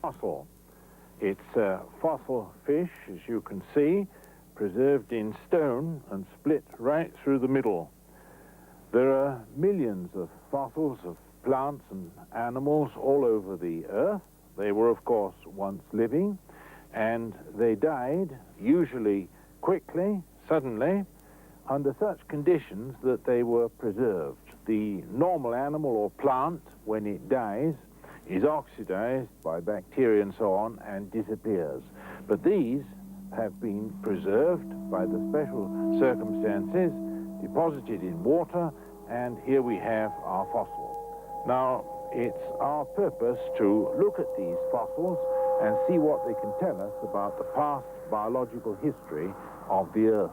fossil. It's a fossil fish, as you can see, preserved in stone and split right through the middle. There are millions of fossils of plants and animals all over the earth. They were, of course, once living, and they died, usually quickly, suddenly, under such conditions that they were preserved. The normal animal or plant, when it dies, is oxidized by bacteria and so on and disappears. But these have been preserved by the special circumstances, deposited in water, and here we have our fossil. Now, it's our purpose to look at these fossils and see what they can tell us about the past biological history of the Earth.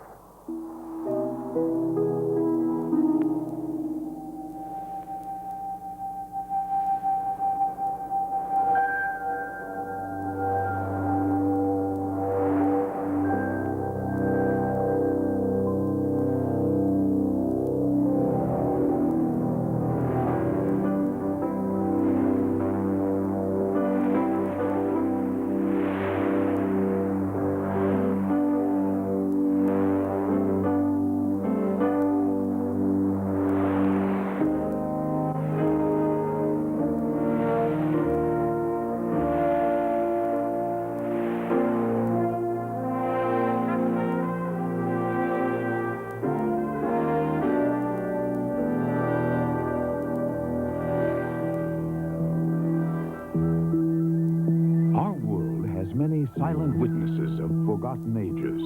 Silent witnesses of forgotten ages.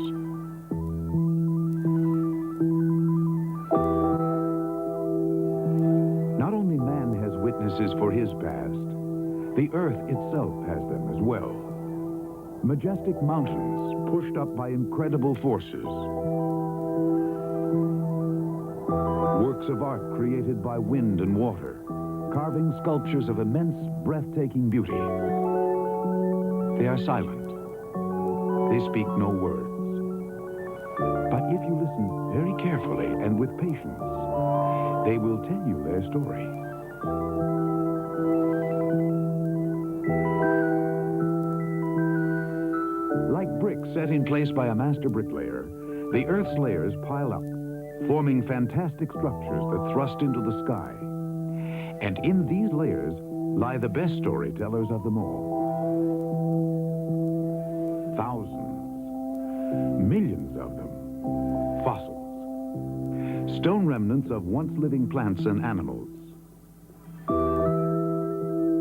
Not only man has witnesses for his past, the earth itself has them as well. Majestic mountains pushed up by incredible forces. Works of art created by wind and water, carving sculptures of immense, breathtaking beauty. They are silent. They speak no words. But if you listen very carefully and with patience, they will tell you their story. Like bricks set in place by a master bricklayer, the Earth's layers pile up, forming fantastic structures that thrust into the sky. And in these layers lie the best storytellers of them all. Thousands, millions of them, fossils, stone remnants of once living plants and animals.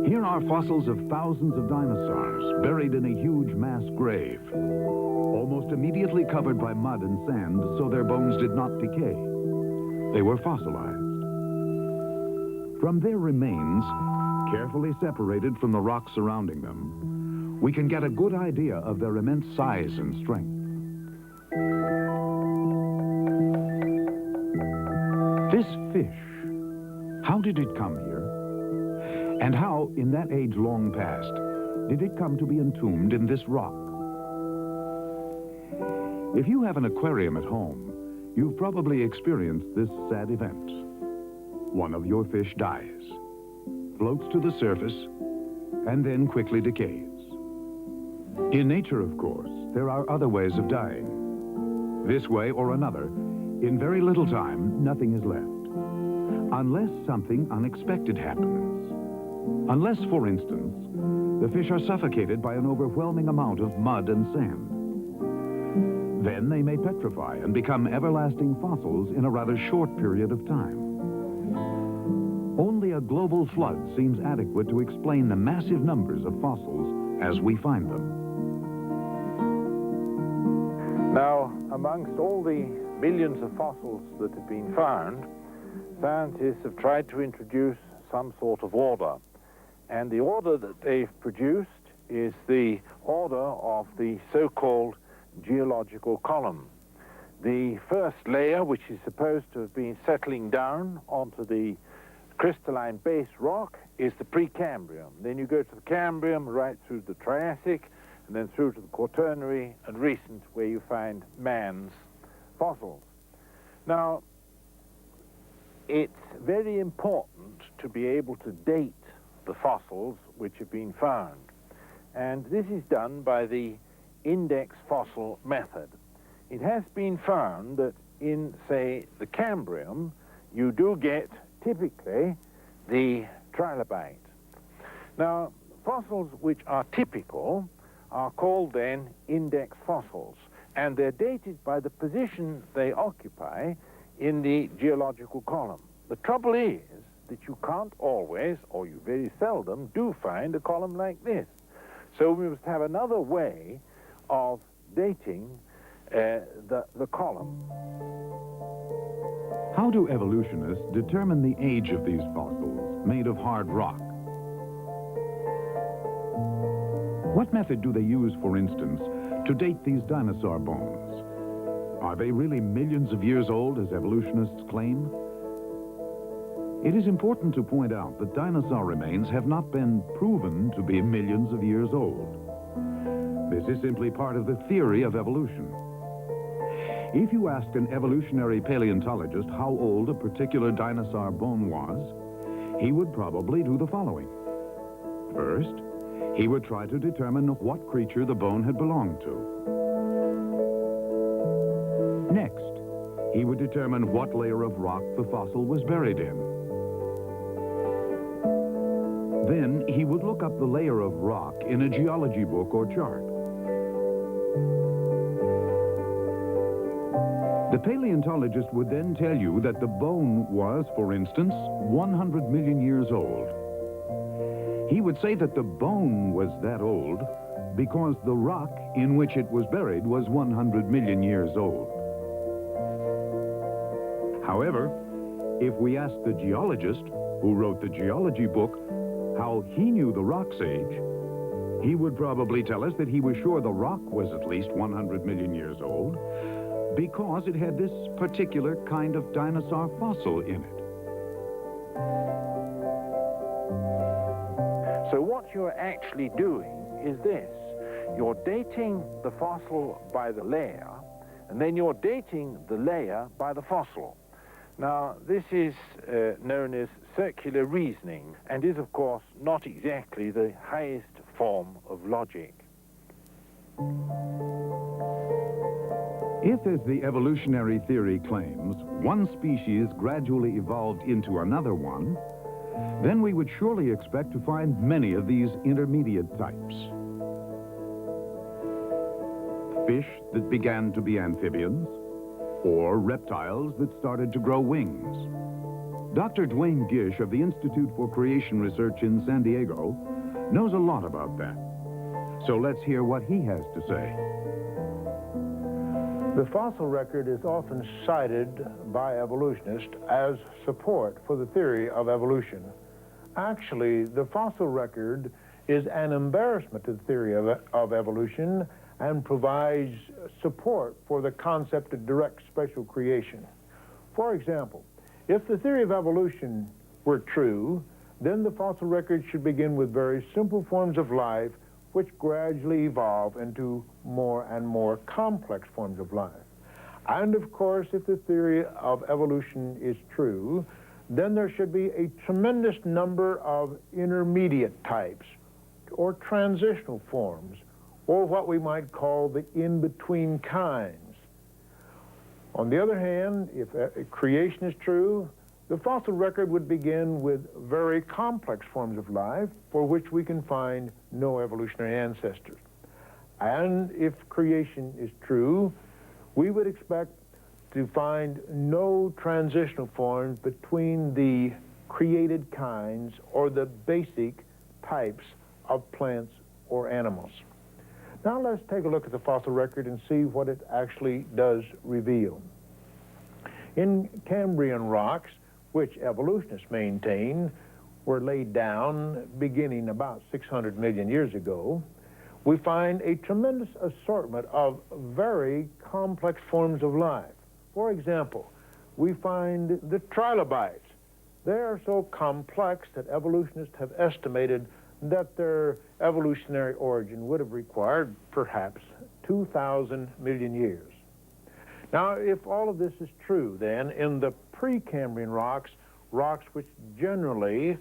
Here are fossils of thousands of dinosaurs buried in a huge mass grave, almost immediately covered by mud and sand so their bones did not decay. They were fossilized. From their remains, carefully separated from the rocks surrounding them, we can get a good idea of their immense size and strength. This fish, how did it come here? And how, in that age long past, did it come to be entombed in this rock? If you have an aquarium at home, you've probably experienced this sad event. One of your fish dies, floats to the surface, and then quickly decays. In nature, of course, there are other ways of dying. This way or another, in very little time, nothing is left. Unless something unexpected happens. Unless, for instance, the fish are suffocated by an overwhelming amount of mud and sand. Then they may petrify and become everlasting fossils in a rather short period of time. Only a global flood seems adequate to explain the massive numbers of fossils as we find them. Now, amongst all the millions of fossils that have been found, scientists have tried to introduce some sort of order. And the order that they've produced is the order of the so-called geological column. The first layer, which is supposed to have been settling down onto the crystalline base rock, is the Precambrian. Then you go to the Cambrian, right through the Triassic, and then through to the Quaternary and recent, where you find man's fossils. Now, it's very important to be able to date the fossils which have been found. and this is done by the index fossil method. It has been found that in, say, the Cambrian, you do get, typically, the trilobite. Now, fossils which are typical are called then index fossils, and they're dated by the position they occupy in the geological column. The trouble is that you can't always, or you very seldom, do find a column like this. So we must have another way of dating the column. How do evolutionists determine the age of these fossils made of hard rock? What method do they use, for instance, to date these dinosaur bones? Are they really millions of years old, as evolutionists claim? It is important to point out that dinosaur remains have not been proven to be millions of years old. This is simply part of the theory of evolution. If you asked an evolutionary paleontologist how old a particular dinosaur bone was, he would probably do the following. First, he would try to determine what creature the bone had belonged to. Next, he would determine what layer of rock the fossil was buried in. Then he would look up the layer of rock in a geology book or chart. The paleontologist would then tell you that the bone was, for instance, 100 million years old. He would say that the bone was that old because the rock in which it was buried was 100 million years old. However, if we asked the geologist who wrote the geology book how he knew the rock's age, he would probably tell us that he was sure the rock was at least 100 million years old because it had this particular kind of dinosaur fossil in it. So what you're actually doing is this. You're dating the fossil by the layer, and then you're dating the layer by the fossil. Now, this is known as circular reasoning, and is, of course, not exactly the highest form of logic. If, as the evolutionary theory claims, one species gradually evolved into another one, then we would surely expect to find many of these intermediate types. Fish that began to be amphibians, or reptiles that started to grow wings. Dr. Duane Gish of the Institute for Creation Research in San Diego knows a lot about that. So let's hear what he has to say. The fossil record is often cited by evolutionists as support for the theory of evolution. Actually, the fossil record is an embarrassment to the theory of evolution and provides support for the concept of direct special creation. For example, if the theory of evolution were true, then the fossil record should begin with very simple forms of life which gradually evolve into more and more complex forms of life. And of course, if the theory of evolution is true, then there should be a tremendous number of intermediate types or transitional forms, or what we might call the in-between kinds. On the other hand, if creation is true, the fossil record would begin with very complex forms of life for which we can find no evolutionary ancestors. And if creation is true, we would expect to find no transitional forms between the created kinds or the basic types of plants or animals. Now let's take a look at the fossil record and see what it actually does reveal. In Cambrian rocks, which evolutionists maintain were laid down beginning about 600 million years ago, we find a tremendous assortment of very complex forms of life. For example, we find the trilobites. They are so complex that evolutionists have estimated that their evolutionary origin would have required perhaps 2,000 million years. Now, if all of this is true, then in the pre-Cambrian rocks, rocks which generally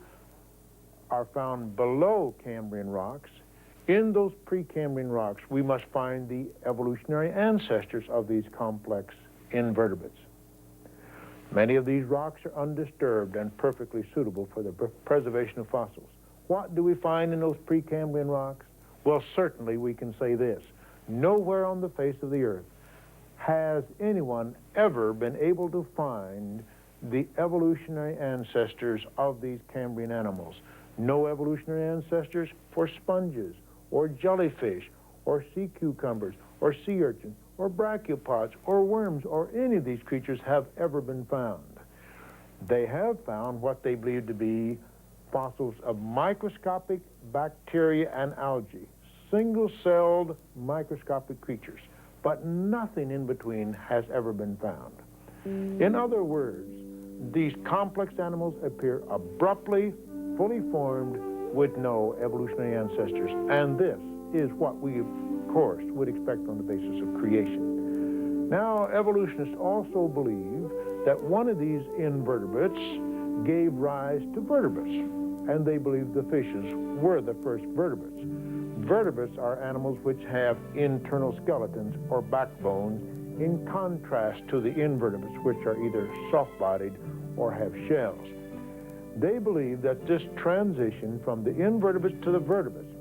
are found below Cambrian rocks, In those Precambrian rocks, we must find the evolutionary ancestors of these complex invertebrates. Many of these rocks are undisturbed and perfectly suitable for the preservation of fossils. What do we find in those Precambrian rocks? Well, certainly we can say this. Nowhere on the face of the earth has anyone ever been able to find the evolutionary ancestors of these Cambrian animals. No evolutionary ancestors for sponges, or jellyfish, or sea cucumbers, or sea urchins, or brachiopods, or worms, or any of these creatures have ever been found. They have found what they believe to be fossils of microscopic bacteria and algae, single-celled microscopic creatures, but nothing in between has ever been found. In other words, these complex animals appear abruptly, fully formed, with no evolutionary ancestors, and this is what we, of course, would expect on the basis of creation. Now, evolutionists also believe that one of these invertebrates gave rise to vertebrates, and they believe the fishes were the first vertebrates. Vertebrates are animals which have internal skeletons or backbones, in contrast to the invertebrates, which are either soft-bodied or have shells. They believe that this transition from the invertebrates to the vertebrates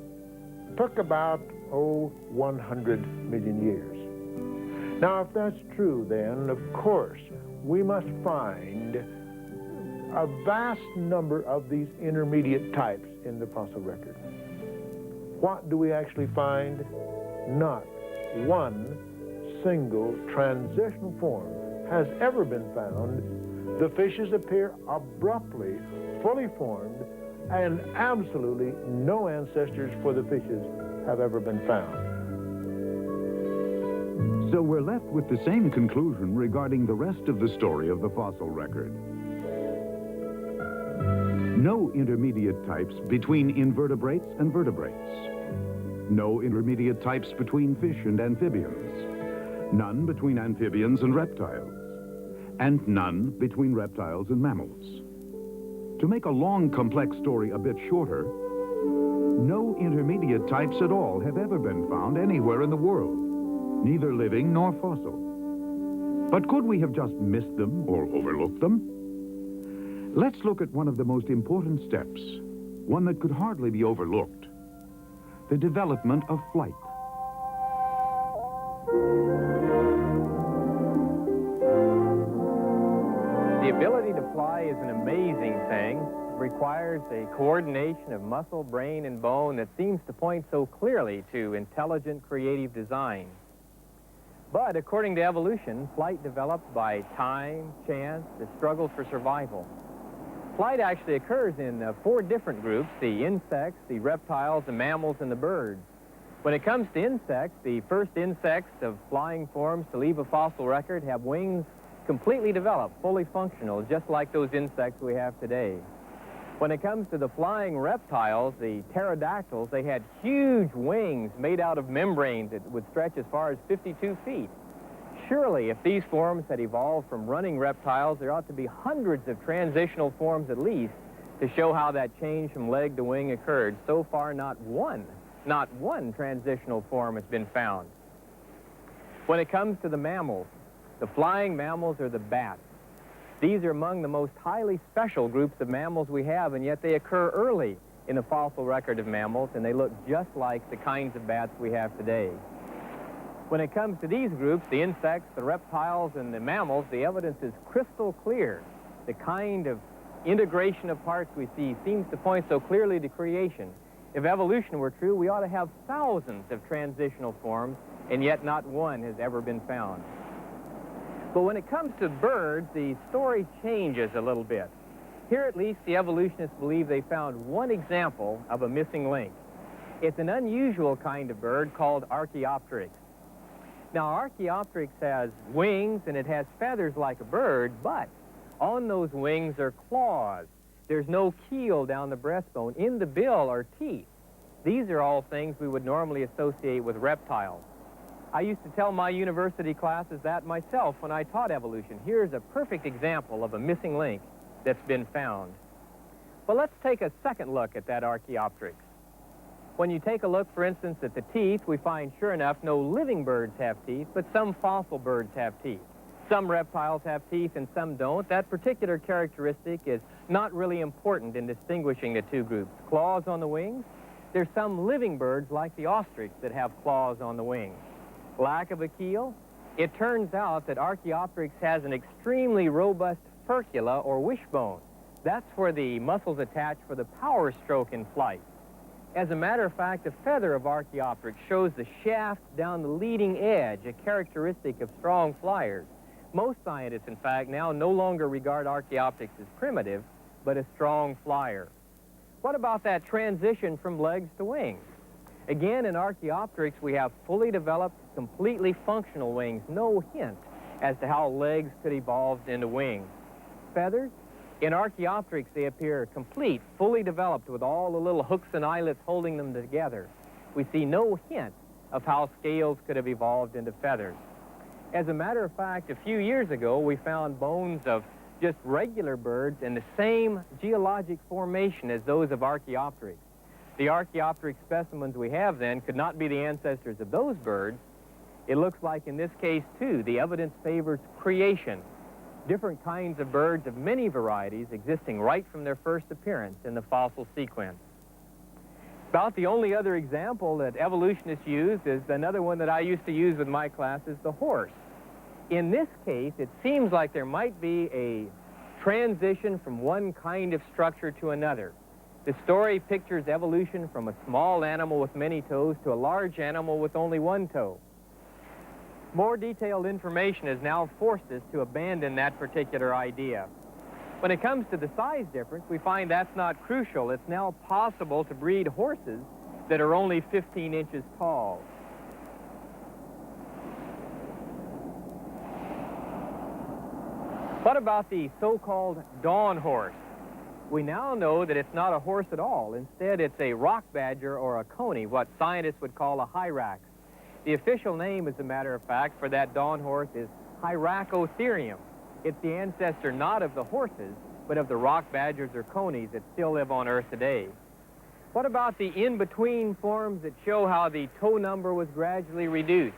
took about, 100 million years. Now, if that's true, then, of course, we must find a vast number of these intermediate types in the fossil record. What do we actually find? Not one single transitional form has ever been found. The fishes appear abruptly, fully formed, and absolutely no ancestors for the fishes have ever been found. So we're left with the same conclusion regarding the rest of the story of the fossil record. No intermediate types between invertebrates and vertebrates. No intermediate types between fish and amphibians. None between amphibians and reptiles. And none between reptiles and mammals. To make a long, complex story a bit shorter, no intermediate types at all have ever been found anywhere in the world, neither living nor fossil. But could we have just missed them or overlooked them? Let's look at one of the most important steps, one that could hardly be overlooked: the development of flight. The ability to fly is an amazing thing. It requires a coordination of muscle, brain, and bone that seems to point so clearly to intelligent, creative design. But according to evolution, flight developed by time, chance, the struggle for survival. Flight actually occurs in 4 different groups: the insects, the reptiles, the mammals, and the birds. When it comes to insects, the first insects of flying forms to leave a fossil record have wings completely developed, fully functional, just like those insects we have today. When it comes to the flying reptiles, the pterodactyls, they had huge wings made out of membranes that would stretch as far as 52 feet. Surely, if these forms had evolved from running reptiles, there ought to be hundreds of transitional forms at least to show how that change from leg to wing occurred. So far, not one transitional form has been found. When it comes to the mammals, the flying mammals are the bats. These are among the most highly special groups of mammals we have, and yet they occur early in the fossil record of mammals, and they look just like the kinds of bats we have today. When it comes to these groups, the insects, the reptiles, and the mammals, the evidence is crystal clear. The kind of integration of parts we see seems to point so clearly to creation. If evolution were true, we ought to have thousands of transitional forms, and yet not one has ever been found. But when it comes to birds, the story changes a little bit. Here, at least, the evolutionists believe they found one example of a missing link. It's an unusual kind of bird called Archaeopteryx. Now, Archaeopteryx has wings and it has feathers like a bird, but on those wings are claws. There's no keel down the breastbone. In the bill are teeth. These are all things we would normally associate with reptiles. I used to tell my university classes that myself when I taught evolution. Here's a perfect example of a missing link that's been found. But let's take a second look at that Archaeopteryx. When you take a look, for instance, at the teeth, we find, sure enough, no living birds have teeth, but some fossil birds have teeth. Some reptiles have teeth and some don't. That particular characteristic is not really important in distinguishing the two groups. Claws on the wings, there's some living birds like the ostrich that have claws on the wings. Lack of a keel, it turns out that Archaeopteryx has an extremely robust furcula or wishbone. That's where the muscles attach for the power stroke in flight. As a matter of fact, the feather of Archaeopteryx shows the shaft down the leading edge, a characteristic of strong flyers. Most scientists, in fact, now no longer regard Archaeopteryx as primitive, but a strong flyer. What about that transition from legs to wings? Again, in Archaeopteryx, we have fully developed, completely functional wings, no hint as to how legs could evolve into wings. Feathers? In Archaeopteryx, they appear complete, fully developed, with all the little hooks and eyelets holding them together. We see no hint of how scales could have evolved into feathers. As a matter of fact, a few years ago, we found bones of just regular birds in the same geologic formation as those of Archaeopteryx. The Archaeopteryx specimens we have, then, could not be the ancestors of those birds. It looks like, in this case, too, the evidence favors creation. Different kinds of birds of many varieties existing right from their first appearance in the fossil sequence. About the only other example that evolutionists used is another one that I used to use with my classes, the horse. In this case, it seems like there might be a transition from one kind of structure to another. The story pictures evolution from a small animal with many toes to a large animal with only one toe. More detailed information has now forced us to abandon that particular idea. When it comes to the size difference, we find that's not crucial. It's now possible to breed horses that are only 15 inches tall. What about the so-called dawn horse? We now know that it's not a horse at all. Instead, it's a rock badger or a coney, what scientists would call a hyrax. The official name, as a matter of fact, for that dawn horse is Hyracotherium. It's the ancestor not of the horses, but of the rock badgers or conies that still live on Earth today. What about the in-between forms that show how the toe number was gradually reduced?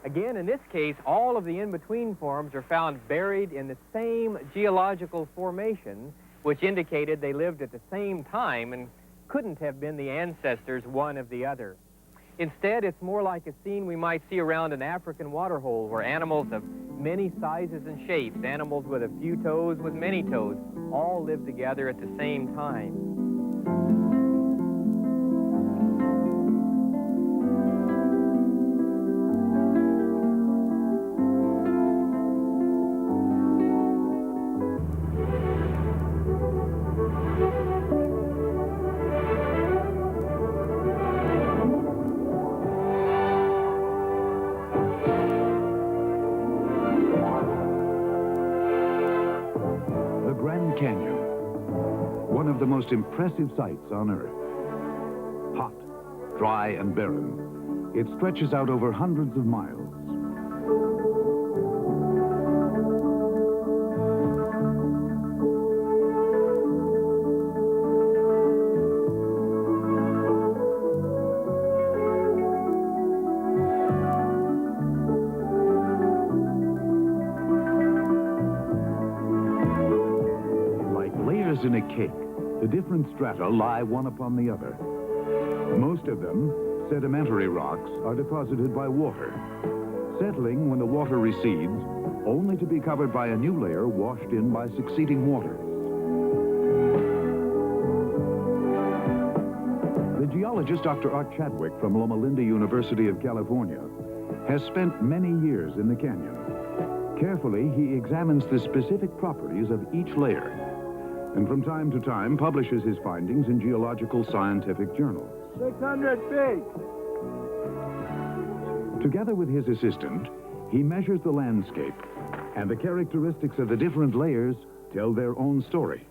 Again, in this case, all of the in-between forms are found buried in the same geological formation, which indicated they lived at the same time and couldn't have been the ancestors one of the other. Instead, it's more like a scene we might see around an African waterhole where animals of many sizes and shapes, animals with a few toes with many toes, all live together at the same time. Canyon, one of the most impressive sights on Earth. Hot, dry, and barren, it stretches out over hundreds of miles. In a cake, the different strata lie one upon the other. Most of them, sedimentary rocks, are deposited by water, settling when the water recedes, only to be covered by a new layer washed in by succeeding waters. The geologist Dr. Art Chadwick from Loma Linda University of California has spent many years in the canyon. Carefully, he examines the specific properties of each layer, and from time to time publishes his findings in geological scientific journals. 600 feet. Together with his assistant, he measures the landscape, and the characteristics of the different layers tell their own story.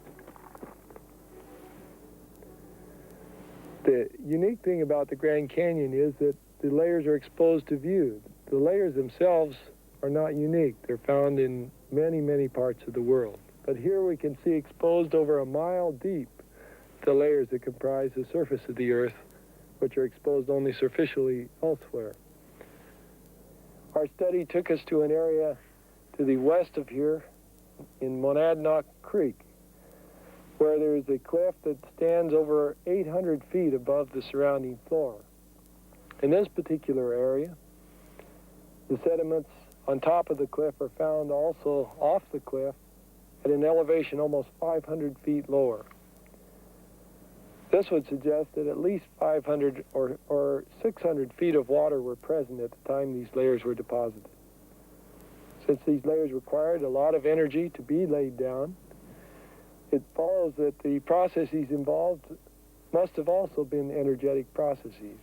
The unique thing about the Grand Canyon is that the layers are exposed to view. The layers themselves are not unique. They're found in many, many parts of the world. But here we can see exposed over a mile deep the layers that comprise the surface of the Earth which are exposed only superficially elsewhere. Our study took us to an area to the west of here in Monadnock Creek, where there is a cliff that stands over 800 feet above the surrounding floor. In this particular area, the sediments on top of the cliff are found also off the cliff at an elevation almost 500 feet lower. This would suggest that at least 500 or 600 feet of water were present at the time these layers were deposited. Since these layers required a lot of energy to be laid down, it follows that the processes involved must have also been energetic processes.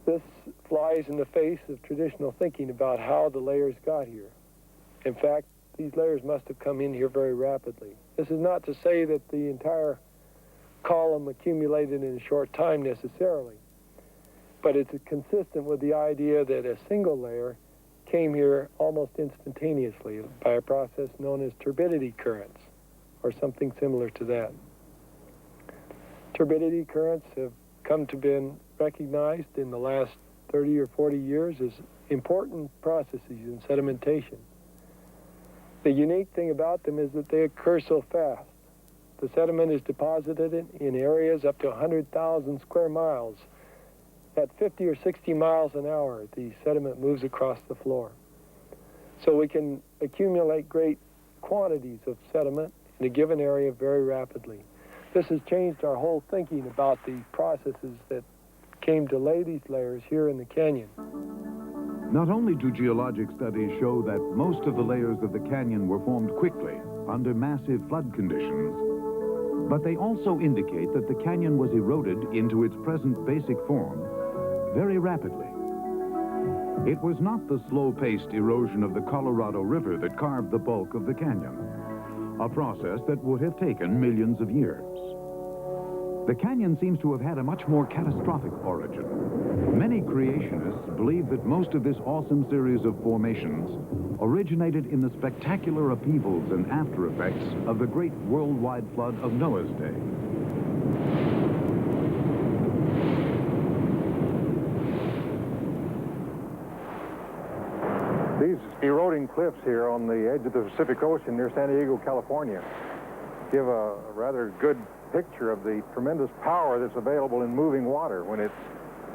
This flies in the face of traditional thinking about how the layers got here. In fact, these layers must have come in here very rapidly. This is not to say that the entire column accumulated in a short time necessarily, but it's consistent with the idea that a single layer came here almost instantaneously by a process known as turbidity currents, or something similar to that. Turbidity currents have come to be recognized in the last 30 or 40 years as important processes in sedimentation. The unique thing about them is that they occur so fast. The sediment is deposited in areas up to 100,000 square miles. At 50 or 60 miles an hour, the sediment moves across the floor. So we can accumulate great quantities of sediment in a given area very rapidly. This has changed our whole thinking about the processes that came to lay these layers here in the canyon. Not only do geologic studies show that most of the layers of the canyon were formed quickly under massive flood conditions, but they also indicate that the canyon was eroded into its present basic form very rapidly. It was not the slow-paced erosion of the Colorado River that carved the bulk of the canyon, a process that would have taken millions of years. The canyon seems to have had a much more catastrophic origin. Many creationists believe that most of this awesome series of formations originated in the spectacular upheavals and after effects of the great worldwide flood of Noah's day. These eroding cliffs here on the edge of the Pacific Ocean near San Diego, California, give a rather good picture of the tremendous power that's available in moving water when it's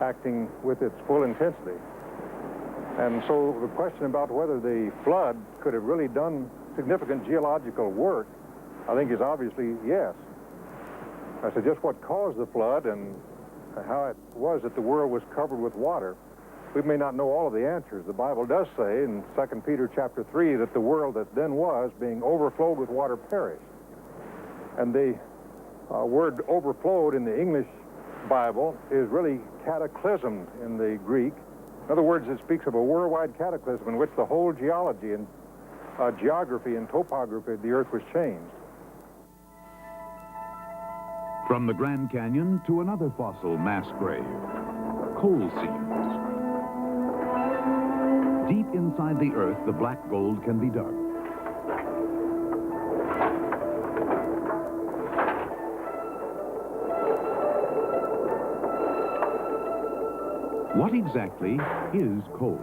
acting with its full intensity. And so the question about whether the flood could have really done significant geological work, I think is obviously yes. As to just what caused the flood and how it was that the world was covered with water, we may not know all of the answers. The Bible does say in 2 Peter chapter 3 that the world that then was, being overflowed with water, perished. And the word overflowed in the English Bible is really cataclysmed in the Greek. In other words, it speaks of a worldwide cataclysm in which the whole geology and geography and topography of the earth was changed. From the Grand Canyon to another fossil mass grave, coal seams. Deep inside the earth, the black gold can be dug. What exactly is coal?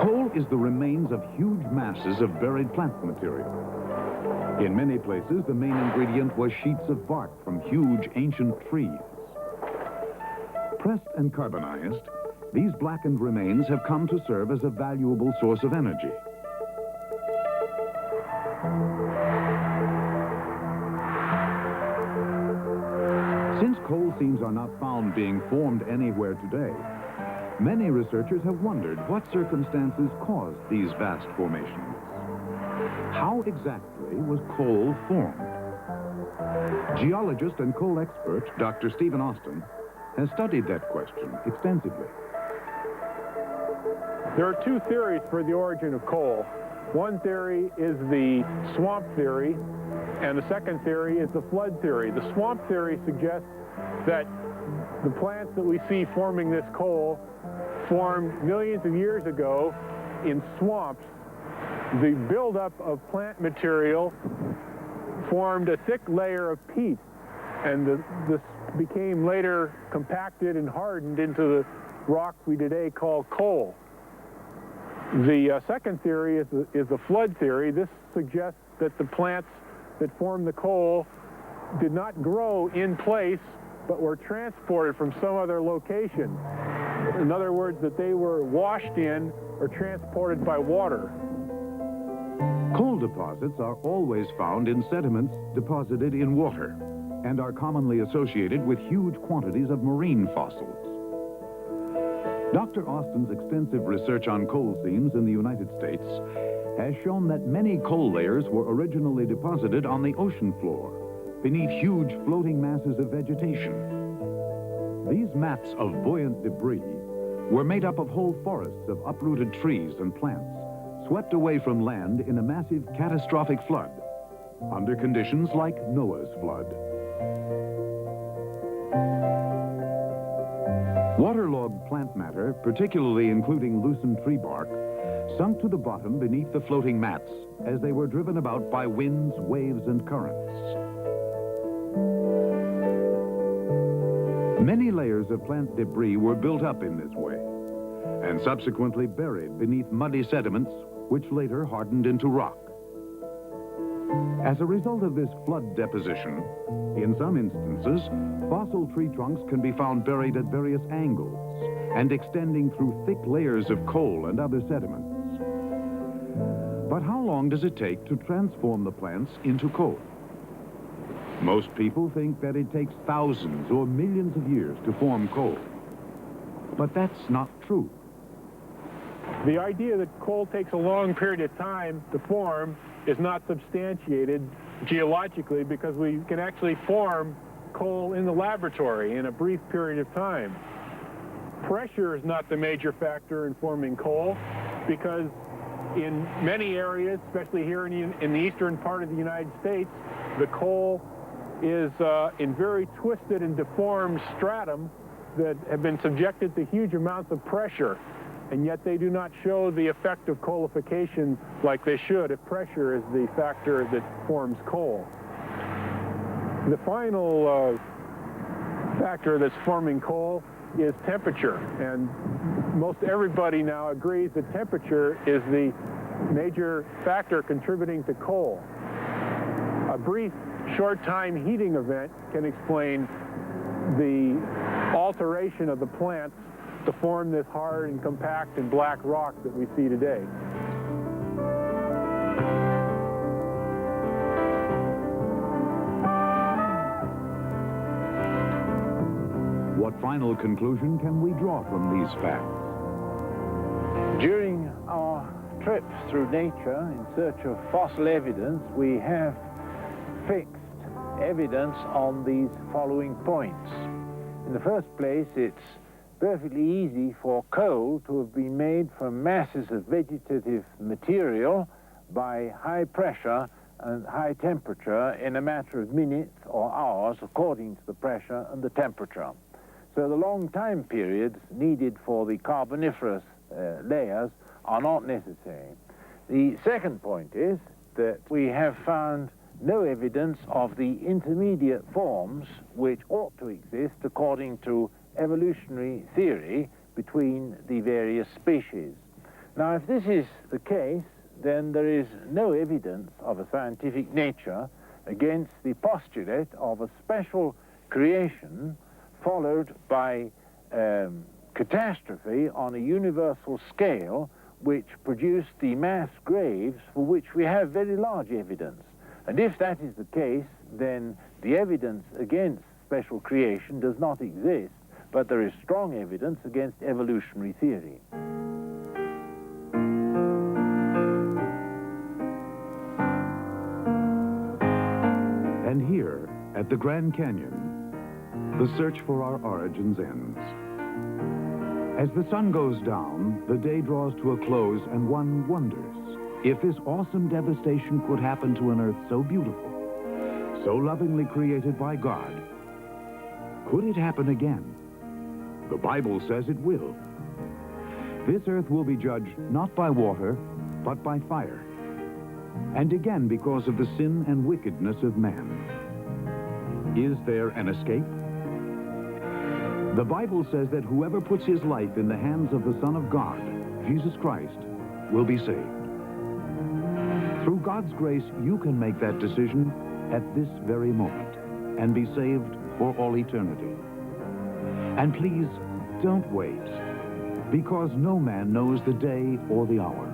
Coal is the remains of huge masses of buried plant material. In many places, the main ingredient was sheets of bark from huge ancient trees. Pressed and carbonized, these blackened remains have come to serve as a valuable source of energy. Since coal seams are not found being formed anywhere today, many researchers have wondered what circumstances caused these vast formations. How exactly was coal formed? Geologist and coal expert Dr. Stephen Austin has studied that question extensively. There are two theories for the origin of coal. One theory is the swamp theory, and the second theory is the flood theory. The swamp theory suggests that the plants that we see forming this coal formed millions of years ago in swamps. The buildup of plant material formed a thick layer of peat and this became later compacted and hardened into the rock we today call coal. The second theory is the flood theory. This suggests that the plants that formed the coal did not grow in place, but were transported from some other location. In other words, that they were washed in or transported by water. Coal deposits are always found in sediments deposited in water and are commonly associated with huge quantities of marine fossils. Dr. Austin's extensive research on coal seams in the United States has shown that many coal layers were originally deposited on the ocean floor beneath huge floating masses of vegetation. These mats of buoyant debris were made up of whole forests of uprooted trees and plants, swept away from land in a massive catastrophic flood, under conditions like Noah's flood. Waterlogged plant matter, particularly including loosened tree bark, sunk to the bottom beneath the floating mats as they were driven about by winds, waves, and currents. Many layers of plant debris were built up in this way and subsequently buried beneath muddy sediments, which later hardened into rock. As a result of this flood deposition, in some instances, fossil tree trunks can be found buried at various angles and extending through thick layers of coal and other sediments. But how long does it take to transform the plants into coal? Most people think that it takes thousands or millions of years to form coal. But that's not true. The idea that coal takes a long period of time to form is not substantiated geologically, because we can actually form coal in the laboratory in a brief period of time. Pressure is not the major factor in forming coal, because in many areas, especially here in the eastern part of the United States, the coal is in very twisted and deformed stratum that have been subjected to huge amounts of pressure, and yet they do not show the effect of coalification like they should if pressure is the factor that forms coal. The final factor that's forming coal is temperature, and most everybody now agrees that temperature is the major factor contributing to coal. A brief short-time heating event can explain the alteration of the plants to form this hard and compact and black rock that we see today. What final conclusion can we draw from these facts? During our trips through nature in search of fossil evidence, we have fixed evidence on these following points. In the first place, it's perfectly easy for coal to have been made from masses of vegetative material by high pressure and high temperature in a matter of minutes or hours, according to the pressure and the temperature. So the long time periods needed for the carboniferous layers are not necessary. The second point is that we have found no evidence of the intermediate forms which ought to exist according to evolutionary theory between the various species. Now, if this is the case, then there is no evidence of a scientific nature against the postulate of a special creation followed by catastrophe on a universal scale, which produced the mass graves for which we have very large evidence. And if that is the case, then the evidence against special creation does not exist, but there is strong evidence against evolutionary theory. And here, at the Grand Canyon, the search for our origins ends. As the sun goes down, the day draws to a close, and one wonders if this awesome devastation could happen to an Earth so beautiful, so lovingly created by God. Could it happen again? The Bible says it will. This Earth will be judged not by water, but by fire, and again because of the sin and wickedness of man. Is there an escape? The Bible says that whoever puts his life in the hands of the Son of God, Jesus Christ, will be saved. Through God's grace, you can make that decision at this very moment and be saved for all eternity. And please, don't wait, because no man knows the day or the hour.